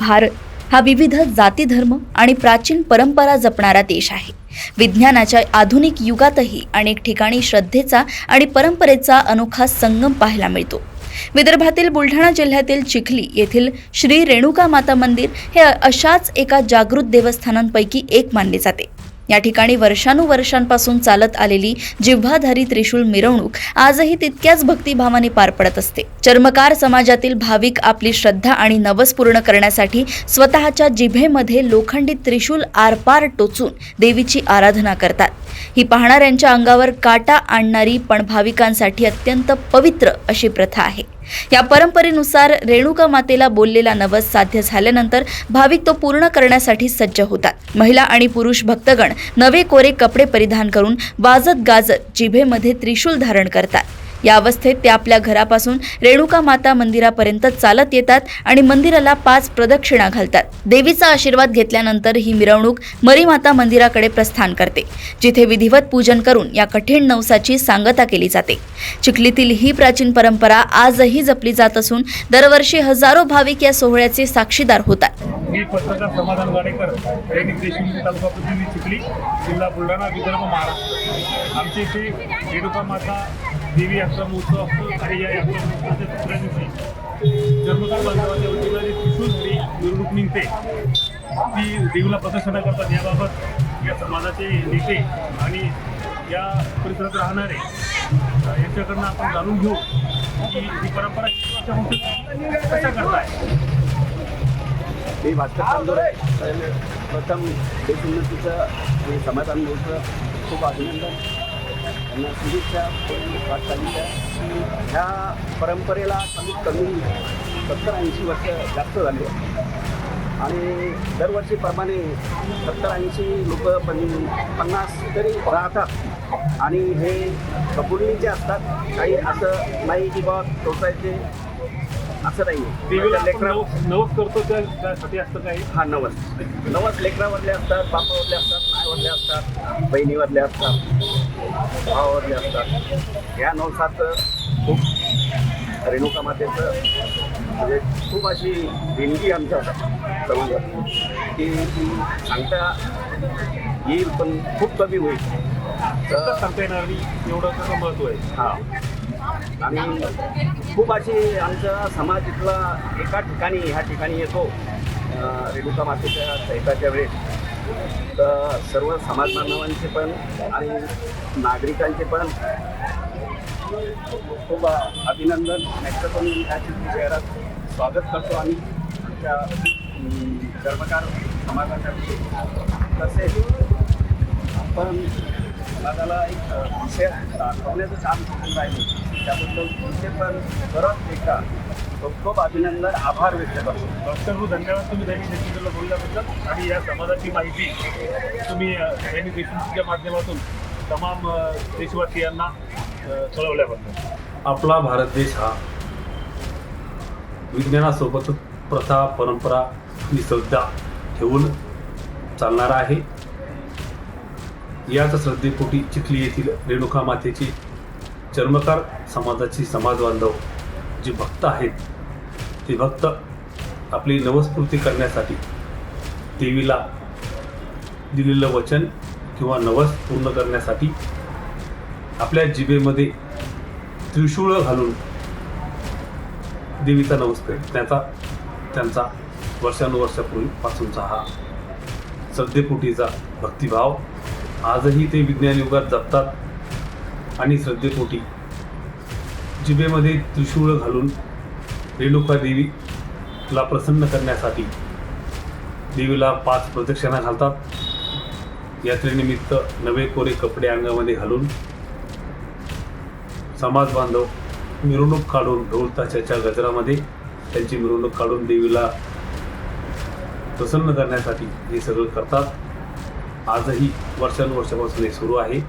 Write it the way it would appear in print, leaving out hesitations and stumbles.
भारत हा विविध जाती धर्म आणि प्राचीन परंपरा जपणारा देश आहे। विज्ञानाच्या आधुनिक युगातही अनेक ठिकाणी श्रद्धेचा आणि परंपरेचा अनोखा संगम पाहायला मिळतो। विदर्भातील बुलढाणा जिल्ह्यातील चिखली येथील श्री रेणुका माता मंदिर हे अशाच एका जागृत देवस्थानांपैकी एक मानले जाते। या ठिकाणी वर्षानुवर्षांपासून चालत आलेली जिव्हाधारी त्रिशूल मिरवणूक आजही तितक्याच भक्तिभावाने पार पडत असते। चर्मकार समाजातील भाविक आपली श्रद्धा आणि नवस पूर्ण करण्यासाठी स्वतःच्या जिभेमध्ये लोखंडी त्रिशूल आरपार टोचून देवीची आराधना करतात। ही पाहणाऱ्यांच्या अंगावर काटा आणणारी पण भाविकांसाठी अत्यंत पवित्र अशी प्रथा आहे। या परंपरेनुसार रेणुका मातेला बोललेला नवस साध्य झाल्यानंतर भाविक तो पूर्ण करण्यासाठी सज्ज होतात। महिला आणि पुरुष भक्तगण नवे कोरे कपडे परिधान करून वाजत गाजत जिभेमध्ये त्रिशूल धारण करतात। या अवस्थेत ते आपल्या घरापासून रेणुका माता मंदिरापर्यंत चालत येतात आणि मंदिराला 5 प्रदक्षिणा घालतात। देवीचा आशीर्वाद घेतल्यानंतर ही मिरवणूक मरीमाता मंदिराकडे प्रस्थान करते, जिथे विधिवत पूजन करून या कठीण नवसाची सांगता केली जाते। चिखलीतील ही प्राचीन परंपरा आजही जपली जात असून दरवर्षी हजारो भाविक या सोहळ्याचे साक्षीदार होतात। मी पत्रकार समाधान गाडेकर, दैनिक देशमुख, तालुका प्रतिनिधी, चिखली, जिल्हा बुलढाणा, विदर्भ, महाराष्ट्र। आमच्या इथे रेणुका माता देवी यात्रा महोत्सव असतो आणि या यात्रा महोत्सवाच्या दुसऱ्या दिवशी चर्मकार बांधवाच्या वतीनं जी त्रिशूल मिरवणूक निघते ती देवीला प्रदर्शना करतात। याबाबत या समाजाचे नेते आणि या परिसरात राहणारे यांच्याकडनं आपण जाणून घेऊ की ही परंपरा कशा करताय। मी भास्कर चांदोरे, प्रथम देश उन्नतीचं समाधान मोठं खूप अभिनंदन, त्यांना शुभेच्छा। वाटचालीच्या ह्या परंपरेला कमीत कमी 70-80 वर्ष जास्त झाली आणि दरवर्षीप्रमाणे 70-80 लोक 50 तरी राहतात आणि हे कबुलीचे असतात। काही असं नाही की बा टोचायचे असं नाही। देवीला नवस करतो त्यासाठी असतं काही? हा, नवस लेकरावरले असतात, बापावरले असतात, नायवरले असतात, बहिणीवरले असतात, भावावरले असतात। या नवसात खूप रेणुका मातेचं म्हणजे खूप अशी देणगी आमच्या समाजात की ती सांगता येईल पण खूप कमी होईल, तर सांगता येणार नाही एवढं कसं महत्त्व आहे। हां, आणि खूप अशी आमचा समाज इथला एका ठिकाणी ह्या ठिकाणी येतो रेणुका मातेच्या चैत्राच्या वेळेस, तर सर्व समाज बांधवांचे पण आणि नागरिकांचे पण खूप अभिनंदन व्यक्त करून ह्या शहरात स्वागत करतो आणि आमच्या चर्मकार समाजासाठी। तसेच आपण समाजाला एक विषय दाखवण्याचं काम करून राहिले, त्याबद्दल तुमचे पण परत एकदा खूप अभिनंदन, आभार व्यक्त करतो। डॉक्टर धन्यवाद, तुम्ही दैनिक देशमुखला बोलल्याबद्दल आणि या समाजाची माहिती तुम्ही दैनिक देशमुखच्या माध्यमातून तमाम देशवासियांना कळवल्याबद्दल। आपला भारत देश हा विज्ञानासोबत प्रथा, परंपरा आणि श्रद्धा ठेवून चालणारा आहे। याच श्रद्धेपोटी चिखली येथील रेणुका मातेची चर्मकार समाजाची समाज बांधव जे भक्त आहेत, ते भक्त आपली नवसपूर्ती करण्यासाठी देवीला दिलेलं वचन किंवा नवस पूर्ण करण्यासाठी आपल्या जिभेमध्ये त्रिशूळ घालून देवीचा नवस करतात। त्यांचा वर्षानुवर्षापूर्वीपासूनचा हा श्रद्धेपोटीचा भक्तिभाव आजही ते विज्ञान युगात जपतात आणि श्रद्धेपोटी जिभेमध्ये त्रिशूळ घालून रेणुका देवीला प्रसन्न करण्यासाठी देवीला 5 प्रदक्षिणा घालतात। यात्रेनिमित्त नवे कोरे कपडे अंगामध्ये घालून समाज बांधव मिरवणूक काढून ढोल ताशाच्या गजरामध्ये त्यांची मिरवणूक काढून देवीला प्रसन्न करण्यासाठी हे सगळं करतात। आजही वर्षानुवर्षापासून हे सुरू आहे।